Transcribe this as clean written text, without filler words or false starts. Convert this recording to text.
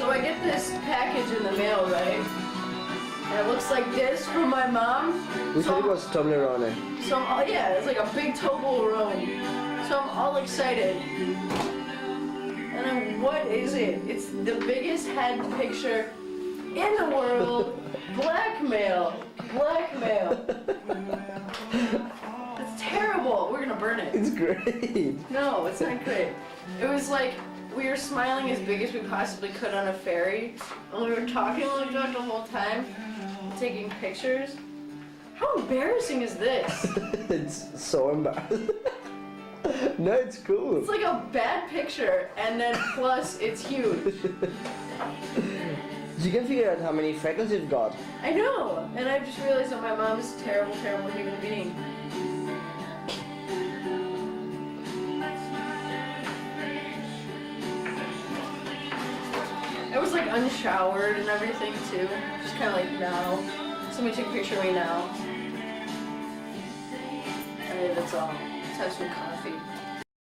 So I get this package in the mail, right? And it looks like this from my mom. We So thought it I'm- was Toblerone. So yeah, it's like a big Toblerone. So I'm all excited. And then what is it? It's the biggest head picture in the world. Blackmail. Blackmail. It's terrible. We're gonna burn it. It's great. No, it's not great. It was like we were smiling as big as we possibly could on a ferry. And we were talking like that the whole time. Taking pictures. How embarrassing is this? It's so embarrassing. No, it's cool. It's like a bad picture, and then plus it's huge. You can figure out how many freckles you've got. I know, and I just realized that my mom is a terrible, terrible human being. I was like unshowered and everything too, just kind of like now. Somebody took a picture of me now. And that's all. Let's have some coffee.